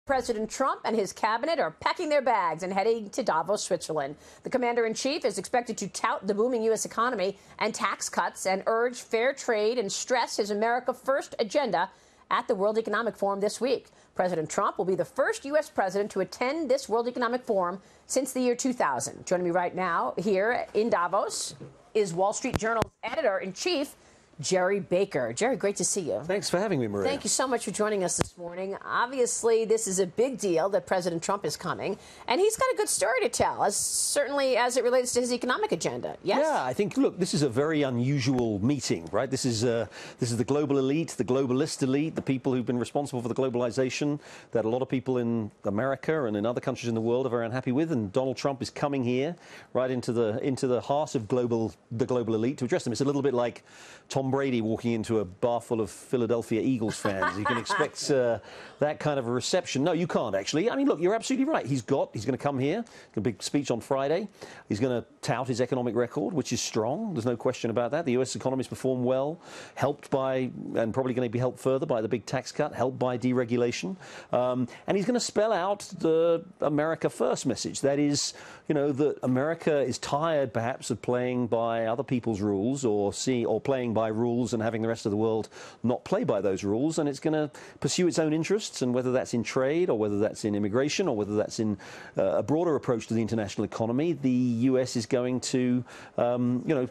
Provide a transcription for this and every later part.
President Trump and his cabinet are packing their bags and heading to Davos, Switzerland. The commander-in-chief is expected to tout the booming U.S. economy and tax cuts and urge fair trade and stress his America First agenda at the World Economic Forum this week. President Trump will be the first U.S. president to attend this World Economic Forum since the year 2000. Joining me right now here in Davos is Wall Street Journal's editor-in-chief, Gerry Baker. Gerry, great to see you. Thanks for having me, Maria. Thank you so much for joining us this morning. Obviously, this is a big deal that President Trump is coming, and he's got a good story to tell, certainly as it relates to his economic agenda. Yes? Yeah, I think, look, this is a very unusual meeting, right? This is the global elite, the globalist elite, the people who've been responsible for the globalization that a lot of people in America and in other countries in the world are very unhappy with, and Donald Trump is coming here right into the heart of the global elite to address them. It's a little bit like Tom Brady walking into a bar full of Philadelphia Eagles fans. You can expect that kind of a reception. No, you can't, actually. I mean, look, you're absolutely right. He's going to come here, a big speech on Friday. He's going to tout his economic record, which is strong. There's no question about that. The U.S. economy's performed well, helped by, and probably going to be helped further by the big tax cut, helped by deregulation. And he's going to spell out the America First message. That is, you know, that America is tired, perhaps, of playing by other people's rules or playing by rules and having the rest of the world not play by those rules, and it's going to pursue its own interests, and whether that's in trade or whether that's in immigration or whether that's in a broader approach to the international economy, the U.S. is going to,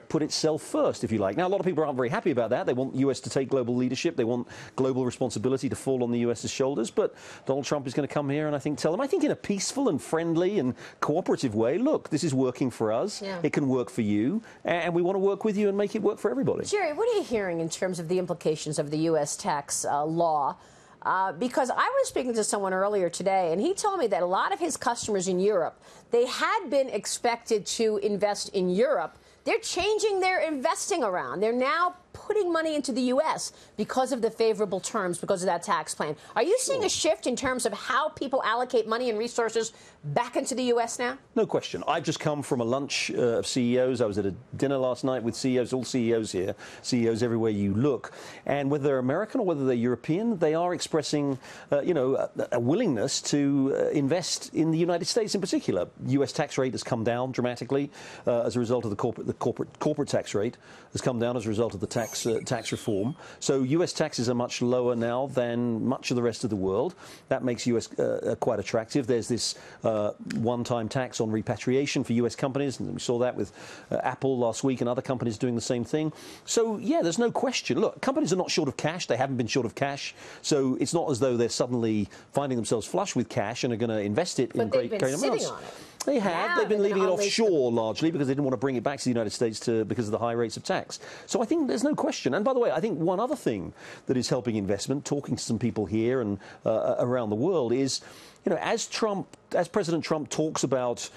put itself first, if you like. Now, a lot of people aren't very happy about that. They want the U.S. to take global leadership. They want global responsibility to fall on the U.S.'s shoulders, but Donald Trump is going to come here and I think tell them, I think in a peaceful and friendly and cooperative way, look, this is working for us. Yeah. It can work for you, and we want to work with you and make it work for everybody. Gerry, what are you hearing in terms of the implications of the U.S. tax law? Because I was speaking to someone earlier today, and he told me that a lot of his customers in Europe, they had been expected to invest in Europe. They're changing their investing around. They're now putting money into the U.S. because of the favorable terms, because of that tax plan. Are you seeing a shift in terms of how people allocate money and resources back into the U.S. now? No question. I've just come from a lunch of CEOs. I was at a dinner last night with CEOs, all CEOs here, CEOs everywhere you look. And whether they're American or whether they're European, they are expressing, a willingness to invest in the United States in particular. U.S. tax rate has come down dramatically as a result of the corporate tax rate has come down as a result of the tax reform. So U.S. taxes are much lower now than much of the rest of the world. That makes U.S. Quite attractive. There's this one-time tax on repatriation for U.S. companies, and we saw that with Apple last week and other companies doing the same thing. So, yeah, there's no question. Look, companies are not short of cash. They haven't been short of cash. So it's not as though they're suddenly finding themselves flush with cash and are going to invest it in great amounts. They have. They've been leaving it offshore largely because they didn't want to bring it back to the United States because of the high rates of tax. So I think there's no question. And by the way, I think one other thing that is helping investment, talking to some people here and around the world, is, you know, as President Trump talks about,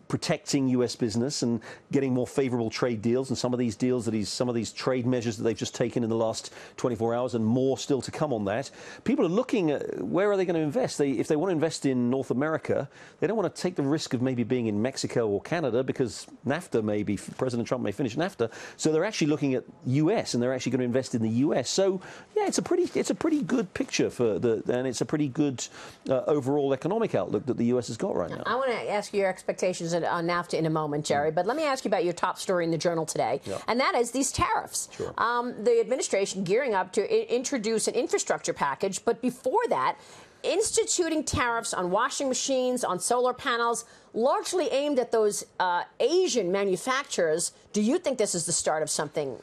protecting U.S. business and getting more favorable trade deals, and some of these trade measures that they've just taken in the last 24 hours, and more still to come on that, people are looking at where are they going to invest. If they want to invest in North America, they don't want to take the risk of maybe being in Mexico or Canada because President Trump may finish NAFTA. So they're actually looking at U.S. and they're actually going to invest in the U.S. So yeah, it's a pretty good picture and it's a pretty good overall economic outlook that the U.S. has got right now. I want to ask you your expectations on NAFTA in a moment, Gerry, but let me ask you about your top story in the Journal today, and that is these tariffs. Sure. The administration gearing up to introduce an infrastructure package, but before that, instituting tariffs on washing machines, on solar panels, largely aimed at those Asian manufacturers. Do you think this is the start of something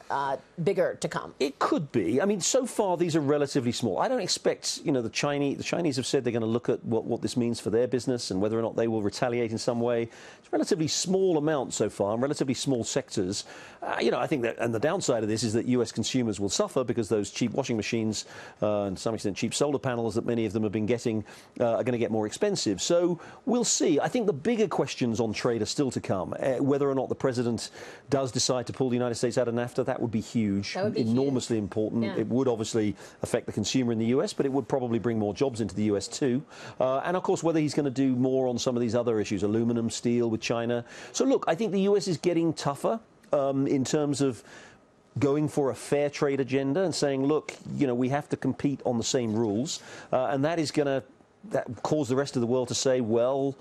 bigger to come? It could be. I mean, so far these are relatively small. I don't expect, the Chinese have said they're going to look at what this means for their business and whether or not they will retaliate in some way. It's a relatively small amount so far, and relatively small sectors. I think that, and the downside of this is that U.S. consumers will suffer because those cheap washing machines and to some extent cheap solar panels that many of them have been getting are going to get more expensive. So we'll see. I think the bigger questions on trade are still to come. Whether or not the president does decide to pull the United States out of NAFTA, that would be huge, enormously important. Yeah. It would obviously affect the consumer in the US, but it would probably bring more jobs into the US too. And of course, whether he's going to do more on some of these other issues, aluminum, steel with China. So look, I think the US is getting tougher in terms of going for a fair trade agenda and saying, look, we have to compete on the same rules, and that is going to cause the rest of the world to say, well,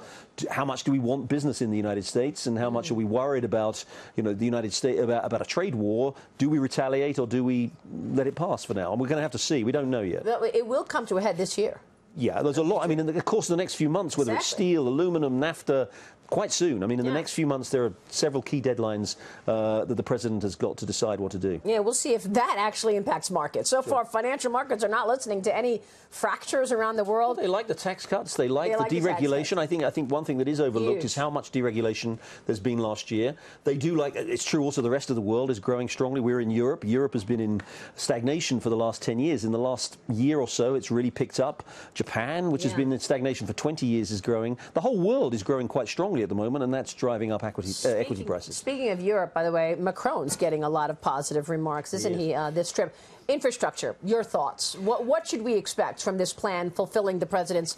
how much do we want business in the United States, and how much are we worried about, the United States, about a trade war? Do we retaliate, or do we let it pass for now? And we're going to have to see. We don't know yet. It will come to a head this year. Yeah, there's a lot. I mean, in the course of the next few months, whether it's steel, aluminum, NAFTA, quite soon. I mean, in the next few months, there are several key deadlines that the president has got to decide what to do. Yeah, we'll see if that actually impacts markets. So far, financial markets are not listening to any fractures around the world. They like the tax cuts. They like the deregulation. I think one thing that is overlooked is how much deregulation there's been last year. They do like. It's true. Also, the rest of the world is growing strongly. We're in Europe. Europe has been in stagnation for the last 10 years. In the last year or so, it's really picked up. Japan, which has been in stagnation for 20 years, is growing. The whole world is growing quite strongly at the moment, and that's driving up equity prices. Speaking of Europe, by the way, Macron's getting a lot of positive remarks, isn't he, this trip? Infrastructure, your thoughts. What should we expect from this plan fulfilling the president's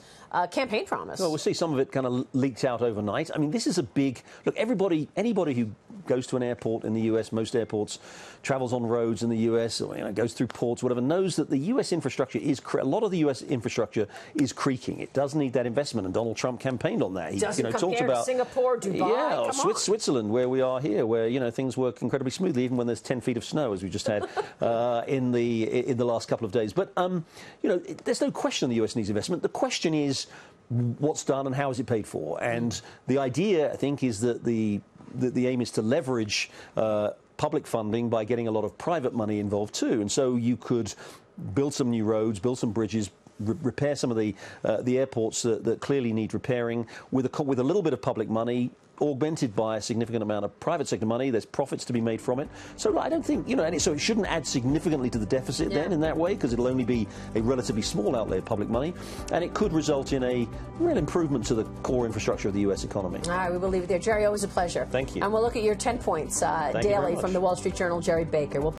campaign promise? Well, we'll see some of it kind of leaked out overnight. I mean, this is a big... Look, anybody who goes to an airport in the US, most airports, travels on roads in the US, or goes through ports, whatever, knows that the US infrastructure is... A lot of the US infrastructure is creaking. It does need that investment, and Donald Trump campaigned on that. He talked about Singapore, Dubai, Switzerland, where we are here, where things work incredibly smoothly, even when there's 10 feet of snow, as we just had in the last couple of days. But there's no question the US needs investment. The question is what's done and how is it paid for? And the idea, I think, is that the aim is to leverage public funding by getting a lot of private money involved too. And so you could build some new roads, build some bridges, repair some of the airports that clearly need repairing with a little bit of public money, augmented by a significant amount of private sector money. There's profits to be made from it. So I don't think, so it shouldn't add significantly to the deficit then in that way, because it'll only be a relatively small outlay of public money, and it could result in a real improvement to the core infrastructure of the US economy. All right, we will leave it there. Jerry, always a pleasure. Thank you. And we'll look at your 10 points daily from the Wall Street Journal, Jerry Baker.